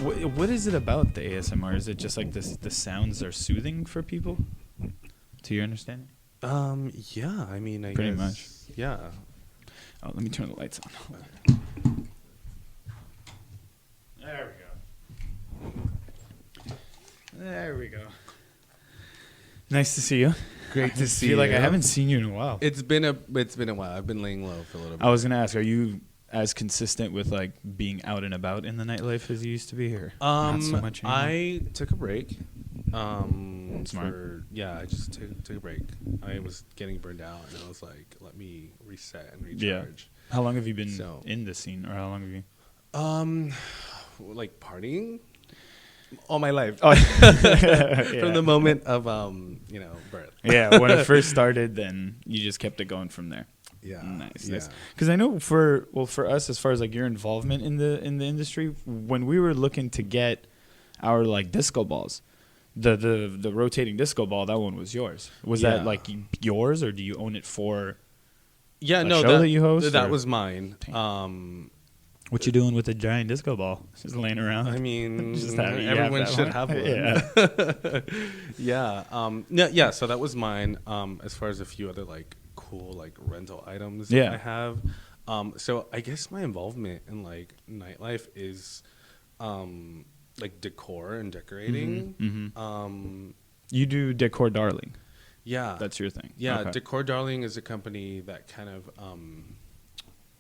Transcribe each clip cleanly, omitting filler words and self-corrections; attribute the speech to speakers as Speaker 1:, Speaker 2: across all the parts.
Speaker 1: What is it about the ASMR? Is it just like this? The sounds are soothing for people, to your understanding?
Speaker 2: Yeah. I mean, I
Speaker 1: Pretty
Speaker 2: guess,
Speaker 1: much.
Speaker 2: Yeah.
Speaker 1: Oh, let me turn the lights on. There we go. There we go. Nice to see you.
Speaker 2: Great to see
Speaker 1: I feel like
Speaker 2: you.
Speaker 1: I haven't seen you in a while.
Speaker 2: It's been a while. I've been laying low for a little bit.
Speaker 1: I was gonna ask, are you as consistent with like being out and about in the nightlife as you used to be here? Not so much anymore?
Speaker 2: I took a break.
Speaker 1: Smart.
Speaker 2: I just took a break. I was getting burned out, and I was like, let me reset and recharge.
Speaker 1: Yeah. How long have you been in the scene, or how long have you?
Speaker 2: Like partying all my life.
Speaker 1: Oh.
Speaker 2: From the moment of birth.
Speaker 1: Yeah, when it first started, then you just kept it going from there.
Speaker 2: Yeah.
Speaker 1: Nice.
Speaker 2: Yeah.
Speaker 1: Because I know for us, as far as like your involvement in the industry, when we were looking to get our like disco balls, the rotating disco ball, that one was yours. Was that like yours, or do you own it for?
Speaker 2: Yeah,
Speaker 1: a
Speaker 2: no,
Speaker 1: show that you host.
Speaker 2: That
Speaker 1: or?
Speaker 2: was mine.
Speaker 1: What you doing with the giant disco ball? Just laying around.
Speaker 2: I mean,
Speaker 1: Just
Speaker 2: everyone should have one.
Speaker 1: Yeah.
Speaker 2: Yeah. Yeah. So that was mine. As far as a few other like cool like rental items I have. So I guess my involvement in like nightlife is like decor and decorating.
Speaker 1: Mm-hmm. You do Decor Darling.
Speaker 2: Yeah.
Speaker 1: That's your thing.
Speaker 2: Yeah.
Speaker 1: Okay.
Speaker 2: Decor Darling is a company that kind of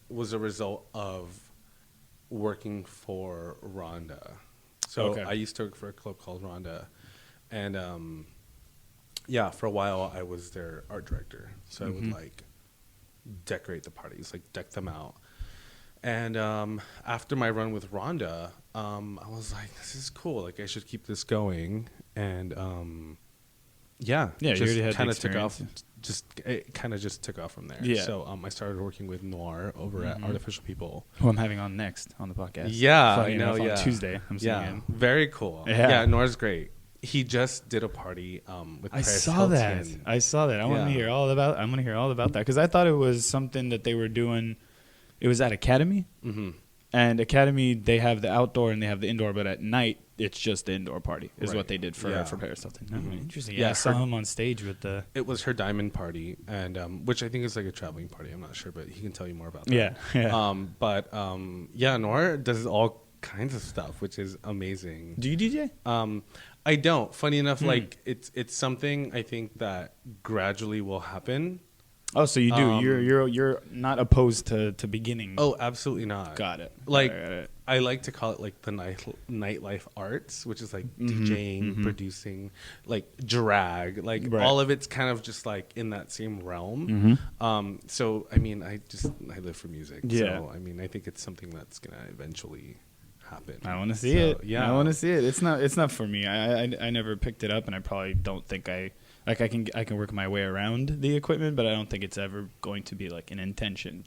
Speaker 2: was a result of working for Rhonda. So I used to work for a club called Rhonda, and for a while I was their art director. So I would like decorate the parties, like deck them out. And after my run with Rhonda, I was like, this is cool. Like I should keep this going. And
Speaker 1: you already had
Speaker 2: kind
Speaker 1: the
Speaker 2: of took off.
Speaker 1: experience.
Speaker 2: It kind of just took off from there.
Speaker 1: Yeah.
Speaker 2: So I started working with Noir over at Artificial People,
Speaker 1: who I'm having on next on the podcast.
Speaker 2: Yeah,
Speaker 1: Funny
Speaker 2: I know.
Speaker 1: enough,
Speaker 2: Yeah,
Speaker 1: on Tuesday. I'm seeing him.
Speaker 2: Very cool.
Speaker 1: Yeah.
Speaker 2: Noir's great. He just did a party with Paris Hilton.
Speaker 1: I saw that. I want to hear all about. I'm going to hear all about that because I thought it was something that they were doing. It was at Academy, and Academy they have the outdoor and they have the indoor, but at night it's just the indoor party is what they did for Paris Hilton. Interesting. Yeah, I saw him on stage with the.
Speaker 2: It was her diamond party, and which I think is like a traveling party. I'm not sure, but he can tell you more about that.
Speaker 1: Yeah.
Speaker 2: Noir does all kinds of stuff, which is amazing.
Speaker 1: Do you DJ?
Speaker 2: I don't. Funny enough, like it's something I think that gradually will happen.
Speaker 1: Oh, so you do. You're not opposed to beginning.
Speaker 2: Oh, absolutely not.
Speaker 1: Got it.
Speaker 2: Like
Speaker 1: Right.
Speaker 2: I like to call it like the nightlife arts, which is like DJing, producing, like drag, like all of it's kind of just like in that same realm. So I mean, I live for music.
Speaker 1: Yeah.
Speaker 2: So I mean, I think it's something that's gonna eventually happen.
Speaker 1: I want to see it.
Speaker 2: Yeah,
Speaker 1: I want to see it. It's not for me. I never picked it up, and I probably don't think I can work my way around the equipment, but I don't think it's ever going to be like an intention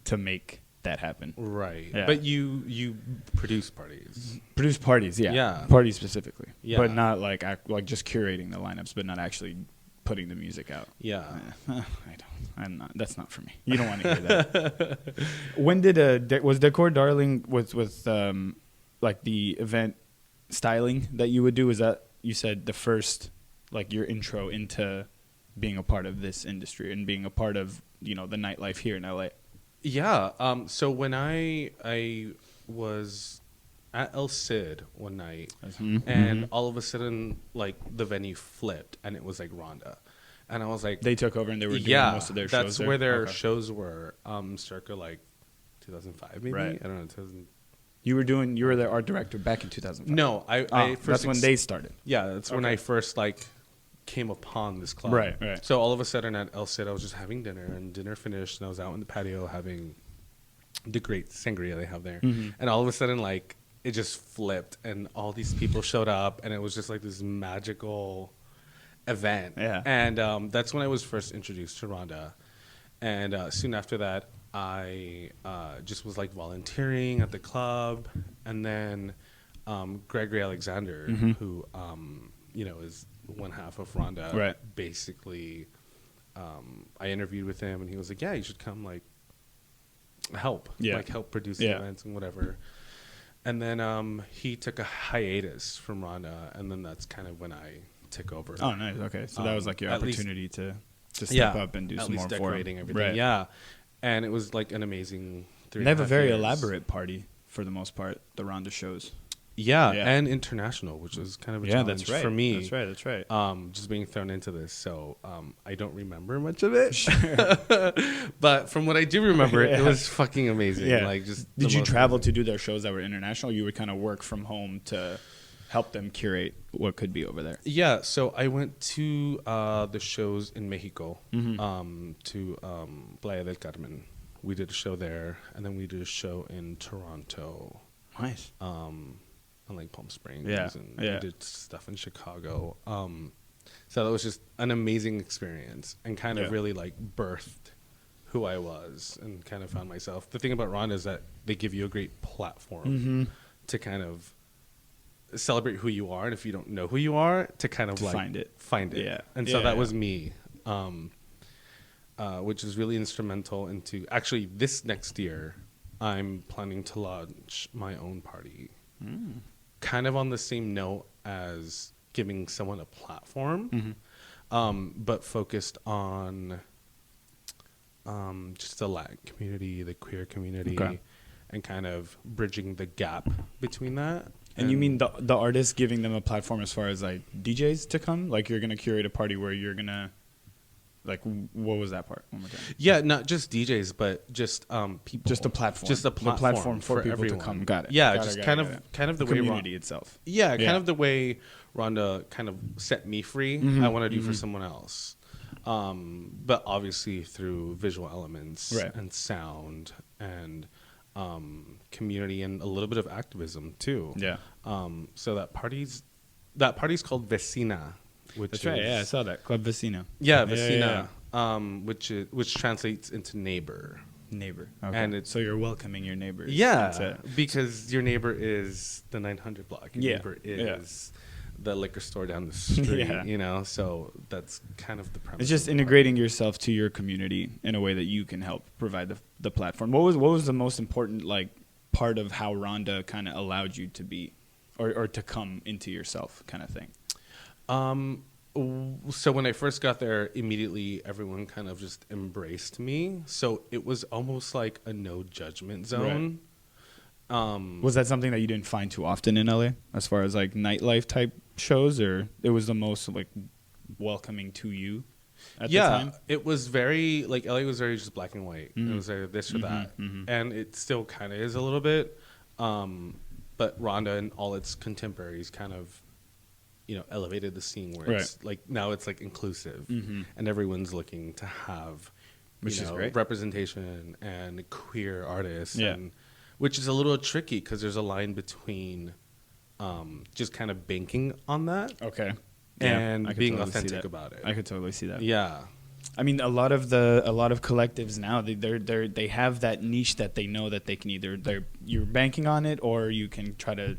Speaker 1: to make that happen.
Speaker 2: Right.
Speaker 1: Yeah.
Speaker 2: But you produce parties.
Speaker 1: Produce parties, yeah.
Speaker 2: Yeah.
Speaker 1: Parties specifically.
Speaker 2: Yeah.
Speaker 1: But not like just curating the lineups, but not actually putting the music out.
Speaker 2: Yeah.
Speaker 1: I'm not. That's not for me. You don't want to hear that. When did was Decor Darling with like the event styling that you would do? Was that you said the first like your intro into being a part of this industry and being a part of the nightlife here in LA?
Speaker 2: Yeah. So when I was at El Cid one night, and all of a sudden, like the venue flipped, and it was like Rhonda, and I was like,
Speaker 1: they took over and they were doing most of their shows.
Speaker 2: That's where their shows were. Circa like 2005, maybe.
Speaker 1: Right.
Speaker 2: I don't know. 2000.
Speaker 1: You were their art director back in 2005.
Speaker 2: No, I first
Speaker 1: that's when they started.
Speaker 2: Yeah, that's when I first like came upon this club.
Speaker 1: Right.
Speaker 2: So all of a sudden at El Cid, I was just having dinner, and dinner finished, and I was out in the patio having the great sangria they have there. And all of a sudden, like, it just flipped, and all these people showed up, and it was just like this magical event.
Speaker 1: Yeah.
Speaker 2: And that's when I was first introduced to Rhonda. And soon after that, I just was like volunteering at the club, and then Gregory Alexander, who is one half of Rhonda.
Speaker 1: Right.
Speaker 2: Basically, I interviewed with him, and he was like, "Yeah, you should come, like, help,
Speaker 1: Yeah.
Speaker 2: like help produce the events and whatever." And then he took a hiatus from Rhonda, and then that's kind of when I took over.
Speaker 1: Oh, nice. Okay, so that was like your opportunity to step up and do some more
Speaker 2: decorating everything. Right. Yeah, and it was like an amazing.
Speaker 1: They have a very elaborate party for the most part. The Rhonda shows.
Speaker 2: Yeah, and international, which was kind of a challenge for me.
Speaker 1: That's right.
Speaker 2: Just being thrown into this, so I don't remember much of it. But from what I do remember, it was fucking amazing. Yeah. Like, just
Speaker 1: did you travel to do their shows that were international? You would kind of work from home to help them curate what could be over there.
Speaker 2: Yeah, so I went to the shows in Mexico, to Playa del Carmen. We did a show there, and then we did a show in Toronto.
Speaker 1: Nice.
Speaker 2: And like Palm Springs, and we did stuff in Chicago. So that was just an amazing experience, and kind of really like birthed who I was, and kind of found myself. The thing about Rhonda is that they give you a great platform to kind of celebrate who you are, and if you don't know who you are, to kind of like find it. Yeah. And so that was me, which is really instrumental into actually this next year. I'm planning to launch my own party. Kind of on the same note as giving someone a platform, but focused on just the Latin community, the queer community, and kind of bridging the gap between that.
Speaker 1: And you mean the artists giving them a platform as far as like DJs to come? Like you're going to curate a party where you're going to... Like, what was that part? One more time.
Speaker 2: Yeah, not just DJs, but just people.
Speaker 1: Just a platform.
Speaker 2: Just a platform for people
Speaker 1: everyone to come. Got it.
Speaker 2: Yeah,
Speaker 1: got
Speaker 2: kind of the
Speaker 1: community itself.
Speaker 2: Yeah, kind of the way Rhonda kind of set me free. I want to do for someone else, but obviously through visual elements and sound and community and a little bit of activism too. Yeah. So that party's called Vecina.
Speaker 1: That's right. Yeah, I saw that. Club Vecina.
Speaker 2: Yeah, Vecina, which translates into neighbor.
Speaker 1: Neighbor. Okay. And so you're welcoming your neighbors.
Speaker 2: Yeah, because your neighbor is the 900 block. Your neighbor is the liquor store down the street. You know, so that's kind of the premise.
Speaker 1: It's just integrating yourself to your community in a way that you can help provide the platform. What was the most important like part of how Rhonda kind of allowed you to be, or to come into yourself, kind of thing?
Speaker 2: So when I first got there, immediately everyone kind of just embraced me. So it was almost like a no judgment zone. Right.
Speaker 1: Was that something that you didn't find too often in LA as far as like nightlife type shows, or it was the most like welcoming to you at the time?
Speaker 2: It was very like LA was very just black and white. It was either this or that. And it still kind of is a little bit. But Rhonda and all its contemporaries kind of, you know, elevated the scene where it's like now it's like inclusive and everyone's looking to have, which is great, representation and queer artists, and which is a little tricky because there's a line between just kind of banking on that, and being totally authentic about it.
Speaker 1: I could totally see that.
Speaker 2: Yeah,
Speaker 1: I mean, a lot of collectives now they have that niche that they know that they can either you're banking on it or you can try to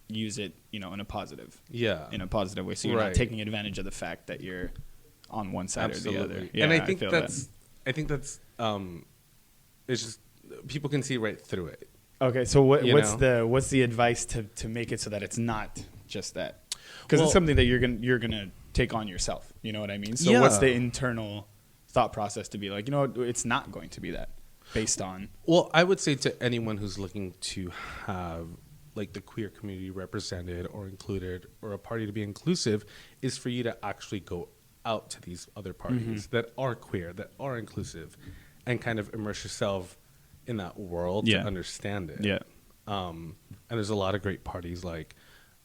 Speaker 1: use it, you know, in a positive way. So you're not taking advantage of the fact that you're on one side or the other.
Speaker 2: Yeah, and I think that's it's just people can see right through it.
Speaker 1: Okay, so what's the advice to make it so that it's not just that? Because it's something that you're gonna take on yourself. You know what I mean? So what's the internal thought process to be like, you know, it's not going to be that based on?
Speaker 2: Well, I would say to anyone who's looking to have like the queer community represented or included, or a party to be inclusive, is for you to actually go out to these other parties that are queer, that are inclusive, and kind of immerse yourself in that world to understand it. Yeah. And there's a lot of great parties like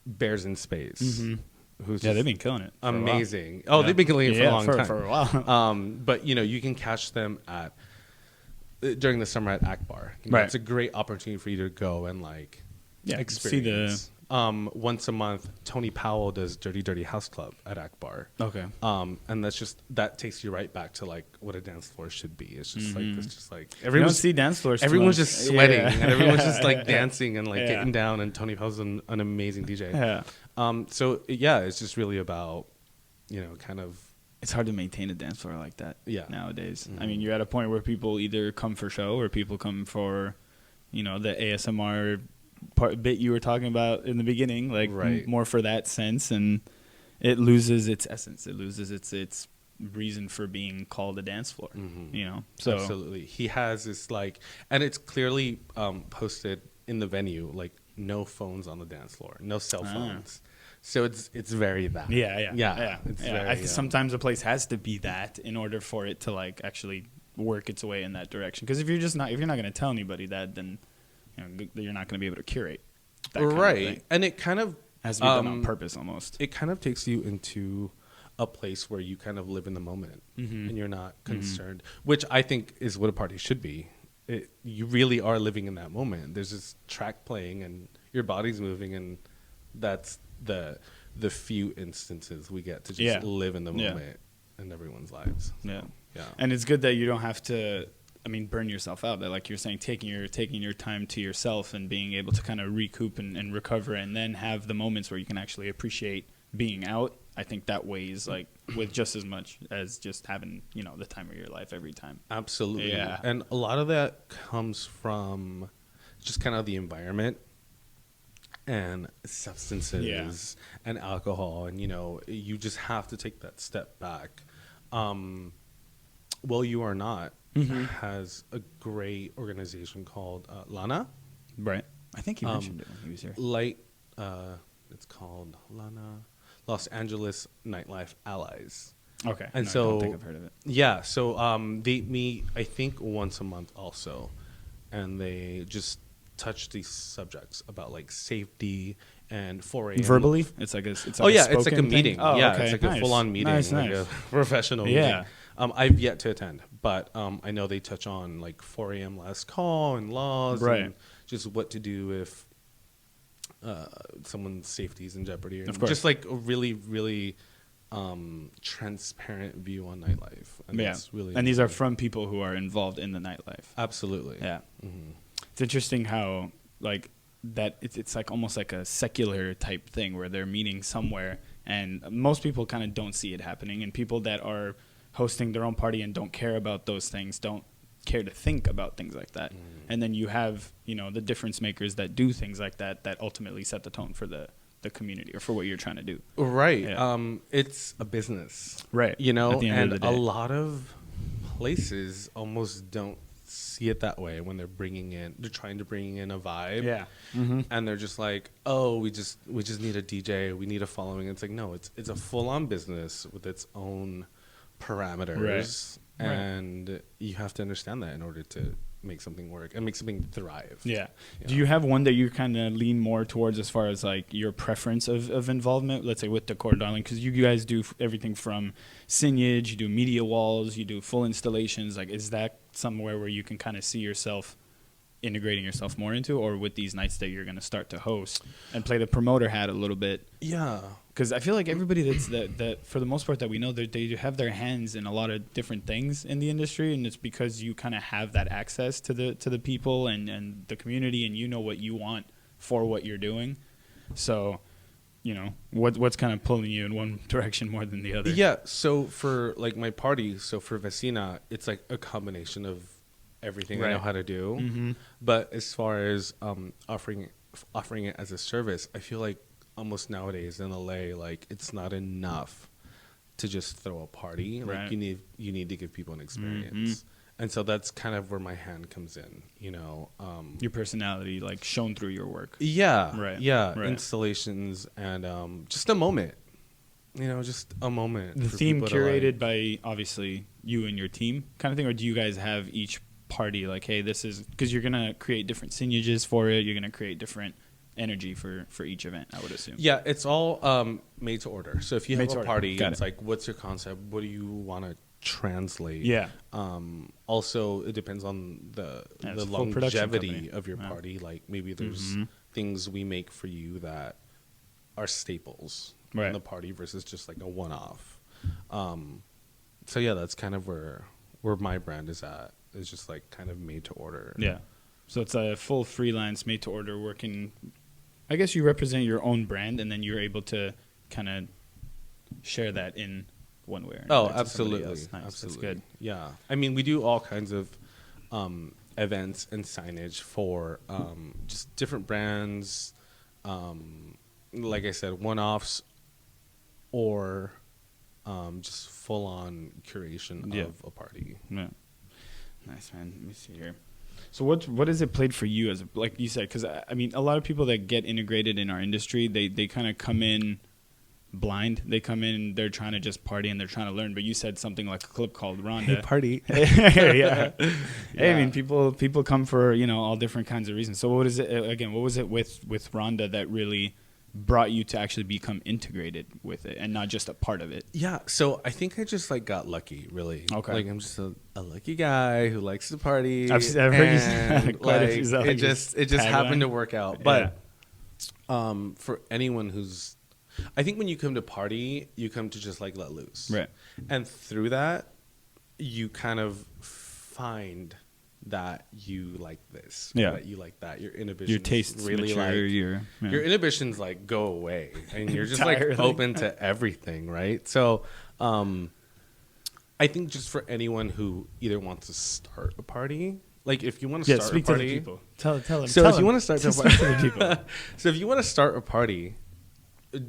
Speaker 2: Bears in Space.
Speaker 1: They've been killing it.
Speaker 2: Amazing. Oh, they've been killing it for a long time.
Speaker 1: For a while.
Speaker 2: But you know, you can catch them during the summer at Akbar. You know, it's a great opportunity for you to go and like experience. See once a month, Tony Powell does Dirty Dirty House Club at Akbar. Okay. And that takes you right back to like what a dance floor should be. It's just like everyone
Speaker 1: see dance floors.
Speaker 2: Everyone's just sweating and everyone's just like dancing and like getting down. And Tony Powell's an amazing DJ. Yeah. So it's just really about, you know, kind of.
Speaker 1: It's hard to maintain a dance floor like that. Nowadays. I mean, you're at a point where people either come for show or people come for, you know, the ASMR bit you were talking about in the beginning, like
Speaker 2: Right.
Speaker 1: more for that sense, and it loses its essence. It loses its reason for being called a dance floor. You know, so
Speaker 2: Absolutely. He has this like, and it's clearly posted in the venue, like no phones on the dance floor, no cell phones. So it's very that.
Speaker 1: Yeah.
Speaker 2: It's
Speaker 1: I
Speaker 2: very,
Speaker 1: sometimes a place has to be that in order for it to like actually work its way in that direction. Because if you're not going to tell anybody that, then you're not going to be able to curate that kind
Speaker 2: right.
Speaker 1: of thing.
Speaker 2: And it kind of
Speaker 1: has to be done on purpose almost.
Speaker 2: It kind of takes you into a place where you kind of live in the moment and you're not concerned, which I think is what a party should be. You really are living in that moment. There's this track playing and your body's moving, and that's the few instances we get to just live in the moment in everyone's lives. So, yeah.
Speaker 1: And it's good that you don't have to, burn yourself out. That, like you're saying, taking your time to yourself and being able to kind of recoup and recover, and then have the moments where you can actually appreciate being out. I think that weighs like with just as much as just having, the time of your life every time.
Speaker 2: Absolutely.
Speaker 1: Yeah.
Speaker 2: And a lot of that comes from just kind of the environment and substances and alcohol. And, you just have to take that step back. Well, You Are Not has a great organization called Lana.
Speaker 1: Right. I think he mentioned it when he was here.
Speaker 2: It's called Lana, Los Angeles Nightlife Allies.
Speaker 1: Okay.
Speaker 2: And
Speaker 1: I don't think I've heard of it.
Speaker 2: Yeah. So they meet, I think, once a month also. And they just touch these subjects about like safety and 4 a.m.
Speaker 1: Verbally? It's like
Speaker 2: it's like a meeting.
Speaker 1: Oh,
Speaker 2: yeah,
Speaker 1: okay.
Speaker 2: it's like a full-on meeting.
Speaker 1: Nice.
Speaker 2: A professional meeting. I've yet to attend, but I know they touch on like 4 a.m. last call and laws and just what to do if someone's safety is in jeopardy.
Speaker 1: Of course.
Speaker 2: Just like a really, really transparent view on nightlife. And that's really
Speaker 1: and these are from people who are involved in the nightlife.
Speaker 2: Absolutely.
Speaker 1: Yeah. It's interesting how like that it's like almost like a secular type thing where they're meeting somewhere, and most people kind of don't see it happening, and people that are hosting their own party and don't care about those things don't care to think about things like that. And then you have the difference makers that do things like that ultimately set the tone for the community or for what you're trying to do.
Speaker 2: Right. It's a business.
Speaker 1: Right.
Speaker 2: At the end
Speaker 1: of the day.
Speaker 2: A lot of places almost don't see it that way when they're trying to bring in a vibe.
Speaker 1: Yeah.
Speaker 2: And they're just like, oh, we just need a DJ, we need a following. It's like, no, it's a full-on business with its own parameters. Right. And you have to understand that in order to make something work and make something thrive.
Speaker 1: Yeah. Do you have one that you kind of lean more towards as far as like your preference of involvement, let's say with Decor Darling? Because you guys do everything from signage, you do media walls, you do full installations. Like, is that somewhere where you can kind of see yourself integrating yourself more into, or with these nights that you're going to start to host and play the promoter hat a little bit?
Speaker 2: Yeah.
Speaker 1: Because I feel like everybody that for the most part that we know, they have their hands in a lot of different things in the industry, and it's because you kind of have that access to the people and the community, and you know what you want for what you're doing. So, what's kind of pulling you in one direction more than the other?
Speaker 2: Yeah. So for like my party, for Vecina, it's like a combination of everything I know how to do. But as far as offering it as a service, I feel like almost nowadays in LA, like it's not enough to just throw a party. Like you need to give people an experience. And so that's kind of where my hand comes in,
Speaker 1: your personality like shown through your work.
Speaker 2: Yeah.
Speaker 1: Right.
Speaker 2: Yeah.
Speaker 1: Right.
Speaker 2: Installations and just a moment. Just a moment.
Speaker 1: The theme curated by obviously you and your team kind of thing, or do you guys have each party like, hey, this is, because you're gonna create different signages for it, you're gonna create different energy for each event, I would assume.
Speaker 2: Yeah, it's all made to order. So if you have a party,
Speaker 1: it's
Speaker 2: like, what's your concept? What do you want to translate?
Speaker 1: Yeah.
Speaker 2: Also, it depends on the longevity of your party. Like maybe there's things we make for you that are staples in the party versus just like a one-off. So yeah, that's kind of where my brand is at. It's just like kind of made to order.
Speaker 1: Yeah. So it's a full freelance made to order working. I guess you represent your own brand, and then you're able to kind of share that in one way or another.
Speaker 2: Oh, absolutely.
Speaker 1: Nice.
Speaker 2: Absolutely.
Speaker 1: That's good.
Speaker 2: Yeah. I mean, we do all kinds of events and signage for just different brands, like I said, one-offs, or just full-on curation of a party.
Speaker 1: Yeah. Nice, man. Let me see here. So what has it played for you as like you said? Because I mean, a lot of people that get integrated in our industry, they kind of come in blind. They come in, they're trying to just party and they're trying to learn. But you said something like a Club Called Rhonda.
Speaker 2: Hey, party.
Speaker 1: Yeah. Hey, I mean, people come for all different kinds of reasons. So what is it again? What was it with Rhonda that really brought you to actually become integrated with it and not just a part of it?
Speaker 2: Yeah, so I think I just like got lucky, really.
Speaker 1: Okay.
Speaker 2: Like I'm just a lucky guy who likes to party.
Speaker 1: I've heard you say quite a few.
Speaker 2: It just happened to work out. But for anyone who's, I think when you come to party, you come to just like let loose,
Speaker 1: right?
Speaker 2: And through that, you kind of find that you like this, that you like that. Your inhibitions, your tastes really mature, your inhibitions like go away, and you're just like open to everything, right? So, I think just for anyone who either wants to start a party, like if you want to start a party,
Speaker 1: to the people. Tell them.
Speaker 2: So if you want to start
Speaker 1: a party, to the people.
Speaker 2: So if you want to start a party,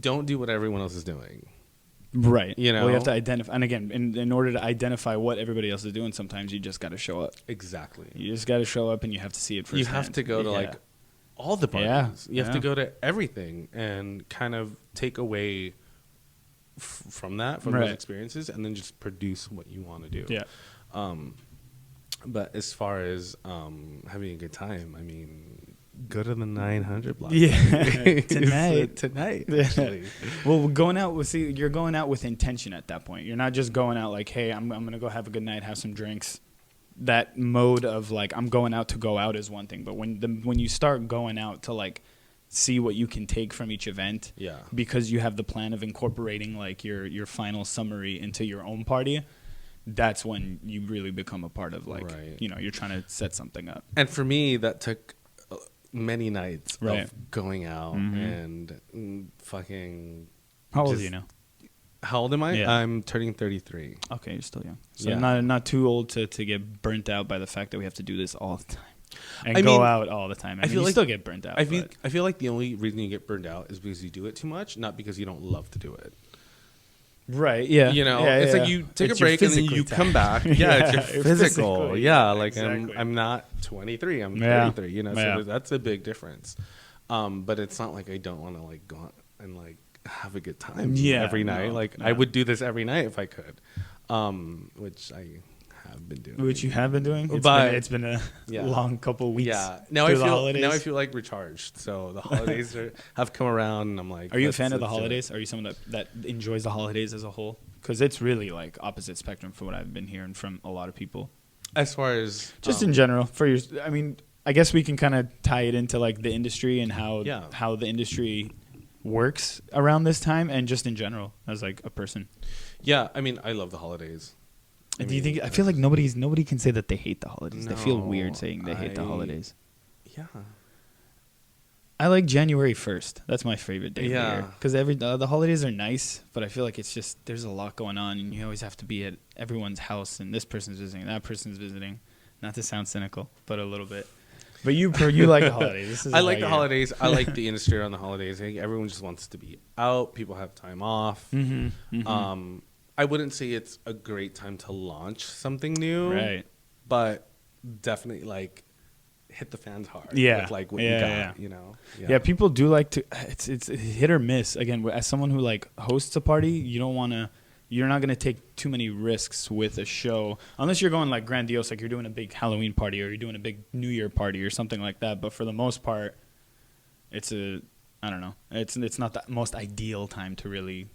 Speaker 2: don't do what everyone else is doing.
Speaker 1: Right. Well, you have to identify. And again, in order to identify what everybody else is doing, sometimes you just got to show up.
Speaker 2: Exactly.
Speaker 1: You just got to show up and you have to see it firsthand.
Speaker 2: You have to go to like all the parties. You have to go to everything and kind of take away from those experiences, and then just produce what you want to do.
Speaker 1: Yeah.
Speaker 2: But as far as having a good time, I mean, go to the 900 block.
Speaker 1: Yeah, tonight.
Speaker 2: Actually.
Speaker 1: Well, you're going out with intention at that point. You're not just going out like, hey, I'm gonna go have a good night, have some drinks. That mode of like, I'm going out to go out is one thing, but when you start going out to like see what you can take from each event, because you have the plan of incorporating like your final summary into your own party, that's when you really become a part of like, you're trying to set something up.
Speaker 2: And for me, that took many nights of going out and fucking.
Speaker 1: How old are you now?
Speaker 2: How old am I?
Speaker 1: Yeah.
Speaker 2: I'm turning 33.
Speaker 1: Okay, you're still young. So not too old to get burnt out by the fact that we have to do this all the time and go out all the time. I mean, you still get burnt out.
Speaker 2: I feel like the only reason you get burned out is because you do it too much, not because you don't love to do it.
Speaker 1: Right. Yeah.
Speaker 2: It's like you take a break and then you come back. It's your physical. Like exactly. I'm not 23. I'm 33. So that's a big difference. But it's not like I don't want to like go out and like have a good time every night. I would do this every night if I could, which I have been doing.
Speaker 1: Which you have been doing? It's been a long couple of weeks.
Speaker 2: Yeah. Now I feel like recharged. So the holidays have come around, and I'm like.
Speaker 1: Are you a fan of the holidays? Are you someone that enjoys the holidays as a whole? Because it's really like opposite spectrum from what I've been hearing from a lot of people.
Speaker 2: As far as
Speaker 1: just in general, I mean, I guess we can kind of tie it into like the industry and how the industry works around this time, and just in general as like a person.
Speaker 2: Yeah, I mean, I love the holidays.
Speaker 1: Do you think? I feel like nobody can say that they hate the holidays. They feel weird saying they hate the holidays.
Speaker 2: Yeah.
Speaker 1: I like January 1st. That's my favorite day of the year. Because the holidays are nice, but I feel like it's just there's a lot going on, and you always have to be at everyone's house, and this person's visiting, that person's visiting. Not to sound cynical, but a little bit. But you like the holidays.
Speaker 2: I like the holidays. I like the industry around the holidays. I think everyone just wants to be out. People have time off. I wouldn't say it's a great time to launch something new.
Speaker 1: Right.
Speaker 2: But definitely like hit the fans hard.
Speaker 1: Yeah.
Speaker 2: With like what you got,
Speaker 1: Yeah, people do like to it's hit or miss. Again, as someone who like hosts a party, you're not going to take too many risks with a show unless you're going like grandiose, like you're doing a big Halloween party or you're doing a big New Year party or something like that. But for the most part, it's I don't know. It's not the most ideal time to really.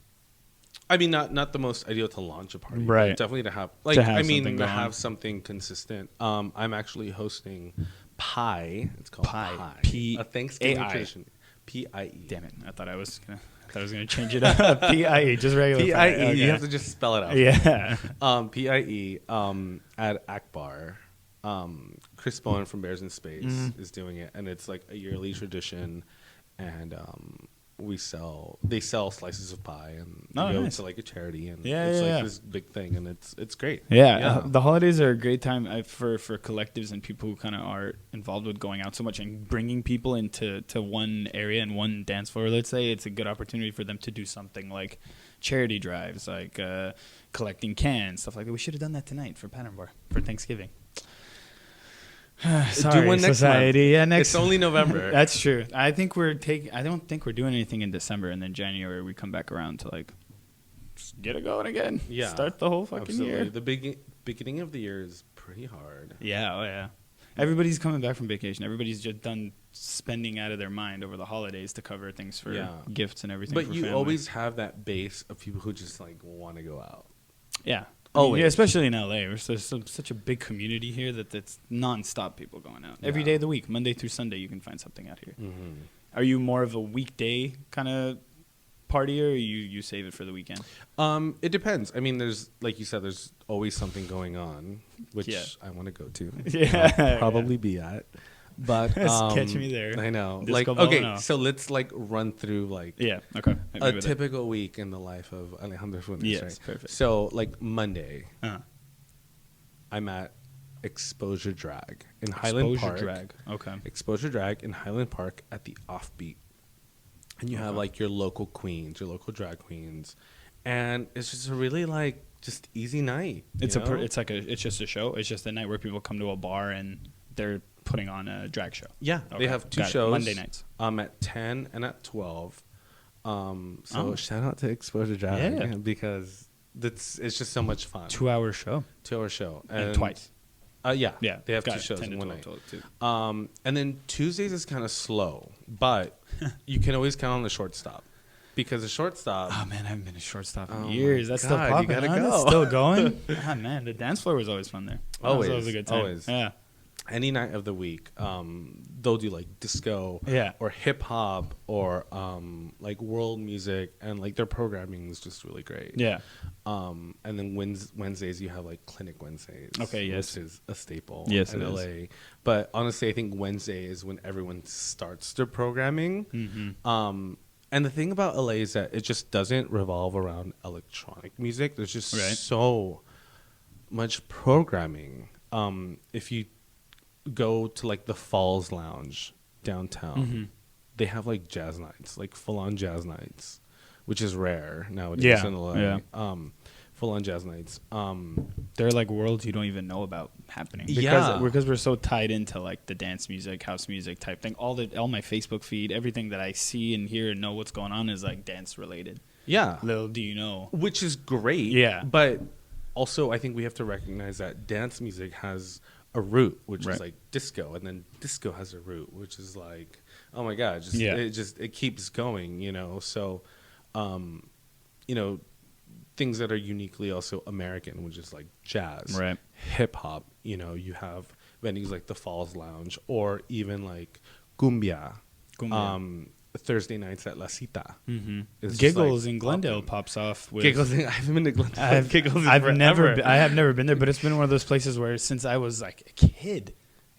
Speaker 2: I mean, not the most ideal to launch a party,
Speaker 1: right?
Speaker 2: Definitely to have have something consistent. I'm actually hosting Pie. It's called Pie. A Thanksgiving tradition. P-I-E.
Speaker 1: Damn it! I thought I was gonna change it up. P-I-E, just regular
Speaker 2: P-I-E.
Speaker 1: pie. Okay.
Speaker 2: You have to just spell it out.
Speaker 1: Yeah.
Speaker 2: P-I-E. At Akbar. Chris Bowen from Bears in Space is doing it, and it's like a yearly tradition, and they sell slices of pie, and
Speaker 1: Oh,
Speaker 2: they go
Speaker 1: nice.
Speaker 2: to like a charity, and
Speaker 1: Yeah,
Speaker 2: it's
Speaker 1: yeah,
Speaker 2: like
Speaker 1: yeah.
Speaker 2: this big thing, and it's great.
Speaker 1: Yeah, the holidays are a great time for collectives and people who kind of are involved with going out so much and bringing people into one area and one dance floor. Let's say it's a good opportunity for them to do something like charity drives, like collecting cans, stuff like that. We should have done that tonight for Pattern Bar for Thanksgiving. Sorry,
Speaker 2: do one next
Speaker 1: society.
Speaker 2: month.
Speaker 1: Yeah, next.
Speaker 2: It's only November.
Speaker 1: That's true. I don't think we're doing anything in December, and then January we come back around to like just get it going again.
Speaker 2: Yeah,
Speaker 1: Start the whole fucking year.
Speaker 2: The beginning of the year is pretty hard.
Speaker 1: Yeah, oh yeah. Everybody's coming back from vacation. Everybody's just done spending out of their mind over the holidays to cover things for gifts and everything.
Speaker 2: But
Speaker 1: for
Speaker 2: you
Speaker 1: family.
Speaker 2: always have that base of people who just like want to go out.
Speaker 1: Yeah.
Speaker 2: Always.
Speaker 1: Yeah, especially in LA. There's such a big community here that's nonstop people going out. Every day of the week, Monday through Sunday, you can find something out here.
Speaker 2: Mm-hmm.
Speaker 1: Are you more of a weekday kind of partier, or you save it for the weekend?
Speaker 2: It depends. I mean, there's, like you said, there's always something going on, which I want to go to.
Speaker 1: Yeah.
Speaker 2: Probably be at. But
Speaker 1: catch me there.
Speaker 2: I know.
Speaker 1: Disco
Speaker 2: like,
Speaker 1: ball,
Speaker 2: okay,
Speaker 1: no.
Speaker 2: so let's like run through like
Speaker 1: Okay.
Speaker 2: a typical week in the life of Alejandro Funes.
Speaker 1: Yes,
Speaker 2: right?
Speaker 1: perfect.
Speaker 2: So like Monday,
Speaker 1: Uh-huh.
Speaker 2: I'm at Exposure Drag in Highland Park.
Speaker 1: Drag. Okay.
Speaker 2: Exposure Drag in Highland Park at the Offbeat. And you have like your local queens, your local drag queens. And it's just a really like just easy night.
Speaker 1: It's just a show. It's just a night where people come to a bar and they're putting on a drag show.
Speaker 2: Yeah,
Speaker 1: Okay.
Speaker 2: they have two
Speaker 1: Got it.
Speaker 2: shows.
Speaker 1: Monday nights.
Speaker 2: At 10 and at 12. Shout out to Exposure Drag because it's just so much fun.
Speaker 1: 2-hour show.
Speaker 2: 2-hour show.
Speaker 1: And twice.
Speaker 2: Yeah.
Speaker 1: Yeah.
Speaker 2: They have
Speaker 1: Got
Speaker 2: two
Speaker 1: it.
Speaker 2: shows
Speaker 1: 10 to
Speaker 2: in one
Speaker 1: 12
Speaker 2: night.
Speaker 1: too.
Speaker 2: And then Tuesdays is kind of slow, but you can always count on the shortstop. Because the shortstop.
Speaker 1: Oh man, I haven't been a shortstop in
Speaker 2: Oh
Speaker 1: years.
Speaker 2: my
Speaker 1: That's
Speaker 2: God,
Speaker 1: still popping.
Speaker 2: you gotta
Speaker 1: huh?
Speaker 2: go.
Speaker 1: That's still going. Ah man, the dance floor was always fun there.
Speaker 2: Always,
Speaker 1: That was a good time.
Speaker 2: always.
Speaker 1: Yeah.
Speaker 2: Any night of the week, they'll do like disco,
Speaker 1: Yeah.
Speaker 2: or hip hop, or like world music, and like their programming is just really great.
Speaker 1: Yeah.
Speaker 2: And then Wednesdays you have like Clinic Wednesdays.
Speaker 1: Okay, yes.
Speaker 2: Which is a staple
Speaker 1: Yes,
Speaker 2: in
Speaker 1: it
Speaker 2: LA.
Speaker 1: is.
Speaker 2: But honestly, I think Wednesday is when everyone starts their programming.
Speaker 1: Mm-hmm.
Speaker 2: And the thing about LA is that it just doesn't revolve around electronic music. There's just
Speaker 1: Right.
Speaker 2: so much programming. If you go to like the Falls Lounge downtown,
Speaker 1: Mm-hmm.
Speaker 2: they have like jazz nights, like full on jazz nights, which is rare nowadays
Speaker 1: Yeah,
Speaker 2: in LA.
Speaker 1: yeah.
Speaker 2: Full on jazz nights.
Speaker 1: There are like worlds you don't even know about happening.
Speaker 2: Yeah.
Speaker 1: Because we're so tied into like the dance music, house music type thing. All my Facebook feed, everything that I see and hear and know what's going on is like dance related.
Speaker 2: Yeah.
Speaker 1: Little do you know.
Speaker 2: Which is great.
Speaker 1: Yeah.
Speaker 2: But also I think we have to recognize that dance music has a root, which
Speaker 1: Right.
Speaker 2: is like disco, and then disco has a root, which is like, oh my God,
Speaker 1: Yeah.
Speaker 2: it keeps going, you know. So, you know, things that are uniquely also American, which is like jazz,
Speaker 1: Right.
Speaker 2: hip hop. You know, you have venues like the Falls Lounge, or even like cumbia. Thursday nights at La Cita.
Speaker 1: Mm-hmm.
Speaker 2: It's just,
Speaker 1: Giggles
Speaker 2: like,
Speaker 1: in Glendale
Speaker 2: popping.
Speaker 1: pops off with
Speaker 2: Giggles. I haven't been to Glendale. Giggles.
Speaker 1: I have never been there, but it's been one of those places where since I was like a kid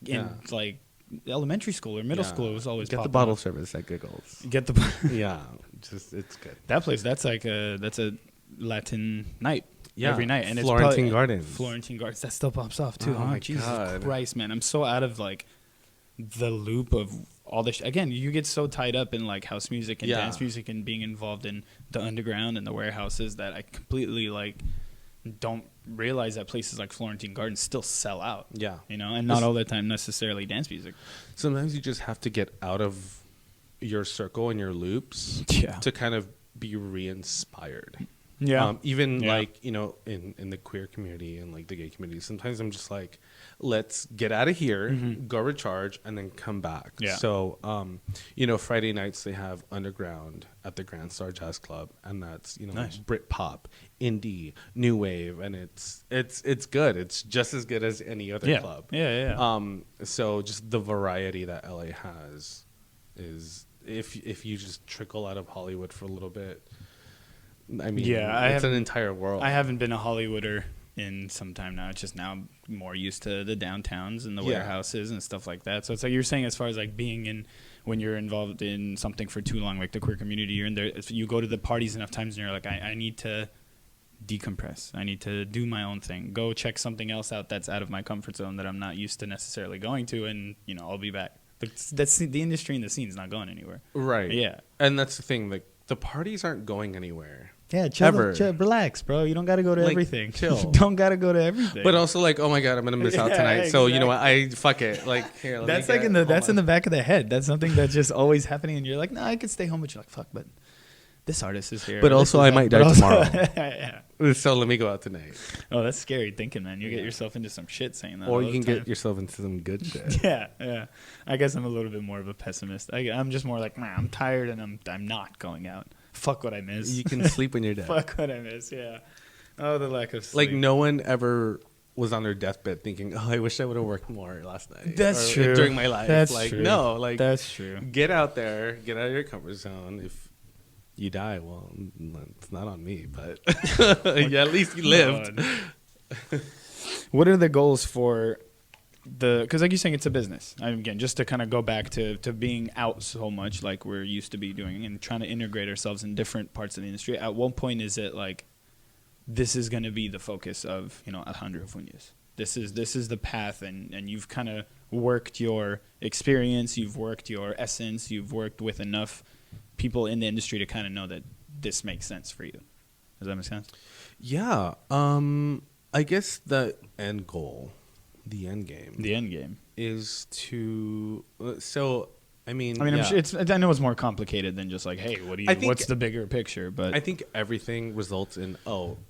Speaker 1: in like elementary school or middle school, it was always
Speaker 2: get the
Speaker 1: popping
Speaker 2: bottle
Speaker 1: up.
Speaker 2: service at Giggles.
Speaker 1: Get the
Speaker 2: Yeah, just it's good.
Speaker 1: that place. That's a Latin night.
Speaker 2: Yeah,
Speaker 1: every night, and
Speaker 2: Florentine
Speaker 1: it's
Speaker 2: Gardens.
Speaker 1: Florentine Gardens. That still pops off too.
Speaker 2: Oh
Speaker 1: huh?
Speaker 2: my
Speaker 1: Jesus
Speaker 2: God.
Speaker 1: Christ, man! I'm so out of like the loop of all this. Again, you get so tied up in like house music and dance music and being involved in the underground and the warehouses that I completely like don't realize that places like Florentine Gardens still sell out.
Speaker 2: Yeah,
Speaker 1: you know, and not all the time necessarily dance music.
Speaker 2: Sometimes you just have to get out of your circle and your loops to kind of be re-inspired.
Speaker 1: Yeah.
Speaker 2: Even like, you know, in the queer community and like the gay community, sometimes I'm just like, let's get out of here, go recharge, and then come back.
Speaker 1: Yeah.
Speaker 2: So, you know, Friday nights they have Underground at the Grand Star Jazz Club, and that's, you know,
Speaker 1: Nice.
Speaker 2: Brit pop, indie, new wave, and it's good. It's just as good as any other club.
Speaker 1: Yeah.
Speaker 2: So just the variety that LA has is, if you just trickle out of Hollywood for a little bit, I mean, it's an entire world.
Speaker 1: I haven't been a Hollywooder in some time now. It's just now I'm more used to the downtowns and the warehouses and stuff like that. So it's like you're saying, as far as like being in when you're involved in something for too long, like the queer community, you're in there. You go to the parties enough times, and you're like, I need to decompress. I need to do my own thing. Go check something else out that's out of my comfort zone that I'm not used to necessarily going to, and I'll be back. That's the industry and the scene's not going anywhere.
Speaker 2: Right.
Speaker 1: Yeah.
Speaker 2: And that's the thing. Like the parties aren't going anywhere.
Speaker 1: Yeah, chill, relax, bro. You don't got to go to everything.
Speaker 2: Chill.
Speaker 1: Don't got to go to everything.
Speaker 2: But also, like, oh my god, I'm gonna miss out tonight. Exactly. So you know what? Fuck it. Like, here.
Speaker 1: That's like in the back of the head. That's something that's just always happening, and you're like, no, I could stay home, but you're like, fuck, but this artist is here.
Speaker 2: But also, I might die tomorrow. Yeah. So let me go out tonight.
Speaker 1: Oh, that's scary thinking, man. You get yourself into some shit saying that.
Speaker 2: Or you can get yourself into some good shit.
Speaker 1: Yeah. I guess I'm a little bit more of a pessimist. I'm just more like, man, I'm tired and I'm not going out. Fuck what I miss.
Speaker 2: You can sleep when you're dead.
Speaker 1: Fuck what I miss, yeah. Oh, the lack of sleep.
Speaker 2: Like, no one ever was on their deathbed thinking, oh, I wish I would have worked more last night.
Speaker 1: That's true.
Speaker 2: During my life.
Speaker 1: That's
Speaker 2: like,
Speaker 1: true.
Speaker 2: No, like,
Speaker 1: that's true.
Speaker 2: Get out there. Get out of your comfort zone. If you die, well, it's not on me, but yeah, at least you lived.
Speaker 1: What are the goals for because like you're saying, it's a business. Again, just to kind of go back to being out so much like we're used to be doing and trying to integrate ourselves in different parts of the industry. At one point, is it like this is going to be the focus of Alejandro Funes? This is the path, and you've kind of worked your experience, you've worked your essence, you've worked with enough people in the industry to kind of know that this makes sense for you. Does that make sense?
Speaker 2: Yeah. I guess the end goal. The end game is to. I mean,
Speaker 1: yeah. I'm sure I know it's more complicated than just like, hey, what's the bigger picture? But
Speaker 2: I think everything results in,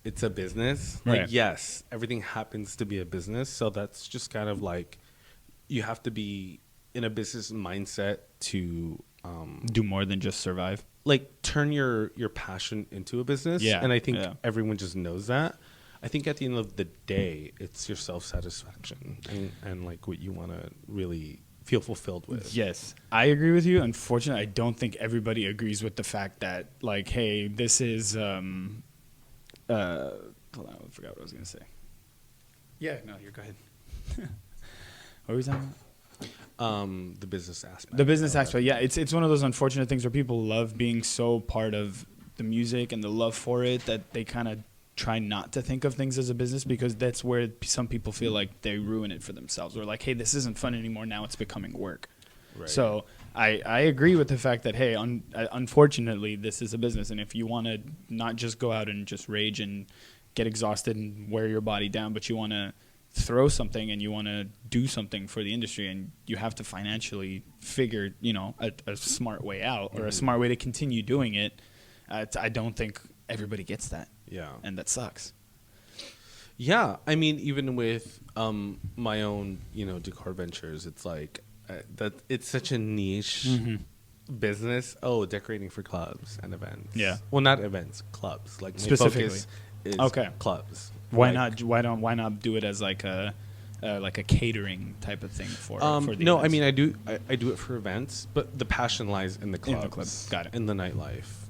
Speaker 2: it's a business.
Speaker 1: Right.
Speaker 2: Like, yes, everything happens to be a business. So that's just kind of like, you have to be in a business mindset to
Speaker 1: do more than just survive.
Speaker 2: Like, turn your passion into a business.
Speaker 1: Yeah.
Speaker 2: And I think everyone just knows that. I think at the end of the day, it's your self-satisfaction and like what you want to really feel fulfilled with.
Speaker 1: Yes, I agree with you. Unfortunately, I don't think everybody agrees with the fact that, like, hey, this is hold on, I forgot what I was gonna say. Yeah, no, go ahead. What were we talking about?
Speaker 2: The business aspect.
Speaker 1: The business aspect, yeah. It's one of those unfortunate things where people love being so part of the music and the love for it that they kind of try not to think of things as a business, because that's where some people feel like they ruin it for themselves. Or like, hey, this isn't fun anymore. Now it's becoming work. Right. So I agree with the fact that, hey, unfortunately, this is a business. And if you want to not just go out and just rage and get exhausted and wear your body down, but you want to throw something and you want to do something for the industry, and you have to financially figure, a smart way out or a smart way to continue doing it. I don't think everybody gets that.
Speaker 2: Yeah.
Speaker 1: And that sucks.
Speaker 2: Yeah. I mean, even with my own, decor ventures, it's like that it's such a niche business. Oh, decorating for clubs and events.
Speaker 1: Yeah.
Speaker 2: Well, not events, clubs. Like, my
Speaker 1: specifically
Speaker 2: focus is clubs.
Speaker 1: Why not do it as like a catering type of thing for the
Speaker 2: no,
Speaker 1: events?
Speaker 2: I mean, I do it for events, but the passion lies in the clubs.
Speaker 1: In the club. Got it.
Speaker 2: In the nightlife,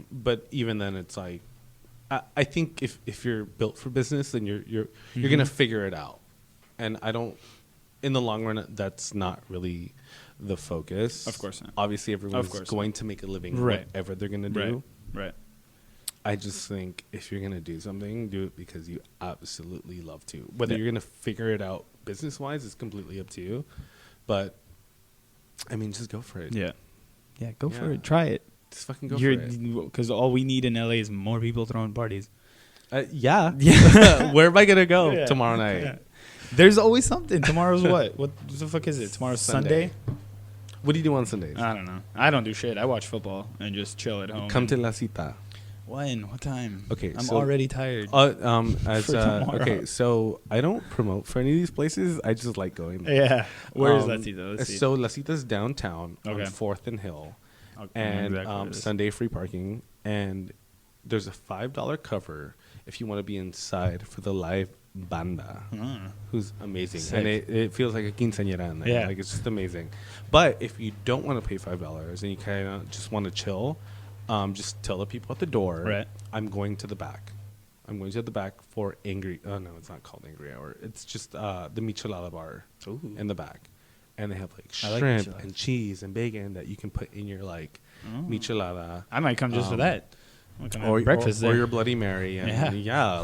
Speaker 2: but even then, it's like, I think if you're built for business, then you're gonna figure it out. And in the long run, that's not really the focus.
Speaker 1: Of course not.
Speaker 2: Obviously, everyone's going to make a living, whatever they're gonna do.
Speaker 1: Right.
Speaker 2: I just think if you're gonna do something, do it because you absolutely love to. Whether you're gonna figure it out business wise is completely up to you. But I mean, just go for it.
Speaker 1: Yeah. Yeah, go for it. Try it.
Speaker 2: Just fucking go for it.
Speaker 1: Because all we need in LA is more people throwing parties.
Speaker 2: Yeah. Where am I gonna go tomorrow night?
Speaker 1: Yeah. There's always something. Tomorrow's what? What the fuck is it? Tomorrow's Sunday?
Speaker 2: What do you do on Sundays?
Speaker 1: I don't know. I don't do shit. I watch football and just chill at home.
Speaker 2: Come to La Cita.
Speaker 1: When? What time?
Speaker 2: Okay,
Speaker 1: I'm already tired.
Speaker 2: Okay, so I don't promote for any of these places. I just like going there.
Speaker 1: Yeah. Where is La Cita?
Speaker 2: So La Cita's downtown on 4th and Hill. And Sunday free parking. And there's a $5 cover if you want to be inside for the live banda, who's amazing. Sick. And it feels like a quinceañera in there.
Speaker 1: Yeah.
Speaker 2: Like, it's just amazing. But if you don't want to pay $5 and you kind of just want to chill, just tell the people at the door,
Speaker 1: right,
Speaker 2: I'm going to the back. I'm going to the back for Angry. Oh, no, it's not called Angry Hour. It's just the Michelada bar in the back. and they have like shrimp and cheese and bacon that you can put in your like michelada.
Speaker 1: I might come just for that.
Speaker 2: Or breakfast or your Bloody Mary. And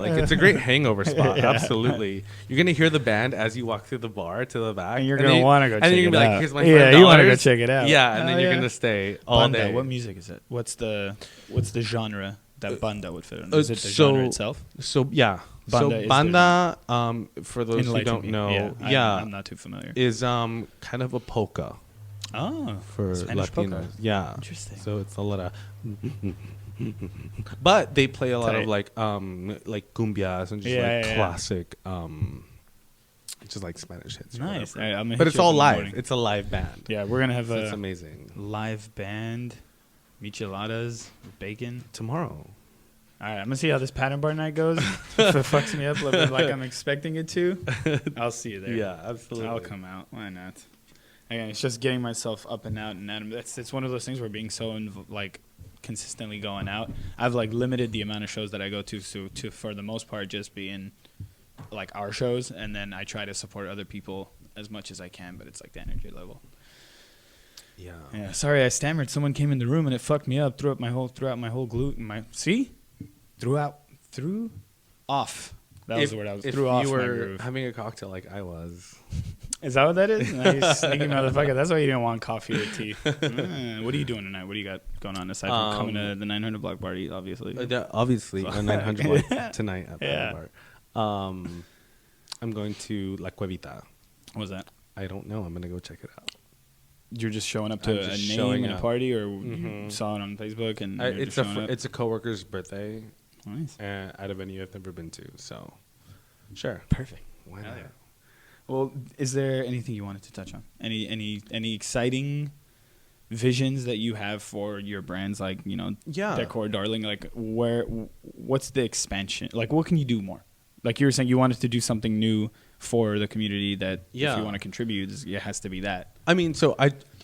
Speaker 2: like it's a great hangover spot. Absolutely. You're going to hear the band as you walk through the bar to the back.
Speaker 1: And you're going to want to go check it out. And you're going to be like,
Speaker 2: here's my $5.
Speaker 1: You want to go check it out.
Speaker 2: Yeah, and then you're going to stay all day.
Speaker 1: What music is it? What's the genre that banda would fit in? Is it the genre itself?
Speaker 2: So, yeah. Banda, for those who don't know,
Speaker 1: I'm not too familiar.
Speaker 2: Is kind of a polka.
Speaker 1: Oh,
Speaker 2: for
Speaker 1: Spanish
Speaker 2: Latinos.
Speaker 1: polka.
Speaker 2: Yeah.
Speaker 1: Interesting.
Speaker 2: So it's a lot of... But they play a lot of like cumbias and just classic just like Spanish hits.
Speaker 1: Nice.
Speaker 2: But it's all live. It's a live band.
Speaker 1: Yeah, we're gonna have
Speaker 2: it's amazing.
Speaker 1: Live band, micheladas, bacon
Speaker 2: tomorrow.
Speaker 1: All right, I'm gonna see how this pattern bar night goes. If it fucks me up a little bit like I'm expecting it to, I'll see you there.
Speaker 2: Yeah, absolutely.
Speaker 1: I'll come out. Why not? Again, it's just getting myself up and out and at 'em. It's one of those things where being so consistently going out, I've like limited the amount of shows that I go to for the most part just being like our shows, and then I try to support other people as much as I can, but it's like the energy level. Yeah, sorry I stammered. Someone came in the room and it fucked me up, threw out my whole glute, off. That was the word I was threw off.
Speaker 2: If you
Speaker 1: my
Speaker 2: were
Speaker 1: groove.
Speaker 2: having a cocktail like I was.
Speaker 1: Is that what that is? Nice, sneaky motherfucker. That's why you didn't want coffee or tea. What are you doing tonight? What do you got going on aside from coming to the 900 block party? Obviously,
Speaker 2: obviously, the 900 block tonight at the bar. I'm going to La Cuevita.
Speaker 1: What's that?
Speaker 2: I don't know. I'm gonna go check it out.
Speaker 1: You're just showing up to a name and a party, or you saw it on Facebook and
Speaker 2: it's a coworker's birthday.
Speaker 1: Nice.
Speaker 2: At a venue I've never been to. So, sure,
Speaker 1: perfect.
Speaker 2: Why not?
Speaker 1: Well, is there anything you wanted to touch on? Any exciting visions that you have for your brands, like Decor Darling? Like, what's the expansion? Like, what can you do more? Like you were saying, you wanted to do something new for the community. That if you want to contribute, it has to be that.
Speaker 2: I mean, so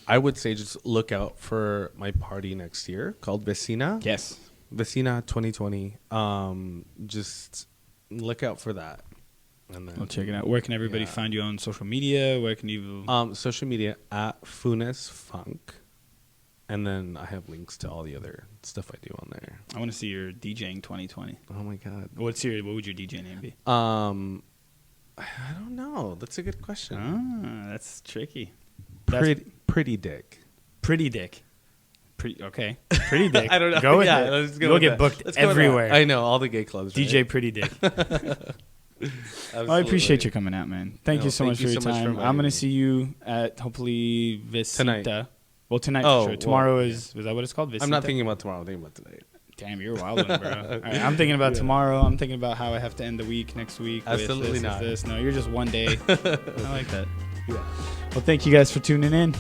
Speaker 2: I would say just look out for my party next year called Vecina.
Speaker 1: Yes,
Speaker 2: Vecina 2020. Just look out for that. And then,
Speaker 1: I'll check it out. Where can everybody find you on social media? Where can you...
Speaker 2: social media at Funes Funk. And then I have links to all the other stuff I do on there.
Speaker 1: I want to see your DJing 2020.
Speaker 2: Oh, my God.
Speaker 1: What would your DJ name be?
Speaker 2: I don't know. That's a good question.
Speaker 1: That's tricky.
Speaker 2: Pretty Dick.
Speaker 1: Pretty Dick. Okay. Pretty Dick.
Speaker 2: I don't know.
Speaker 1: Go with it. You'll get booked everywhere.
Speaker 2: I know. All the gay clubs.
Speaker 1: DJ
Speaker 2: right?
Speaker 1: Pretty Dick. Well, I appreciate you coming out, man. Thank you so much for your time. I'm going to see you at hopefully Visita.
Speaker 2: Tonight.
Speaker 1: Well, tonight for sure. Tomorrow is that what it's called? Visita?
Speaker 2: I'm not thinking about tomorrow. I'm thinking about tonight.
Speaker 1: Damn, you're a wild one, bro. All right, I'm thinking about tomorrow. I'm thinking about how I have to end the week next week.
Speaker 2: Absolutely
Speaker 1: with
Speaker 2: not.
Speaker 1: No, you're just one day. I like that. Yeah. Well, thank you guys for tuning in.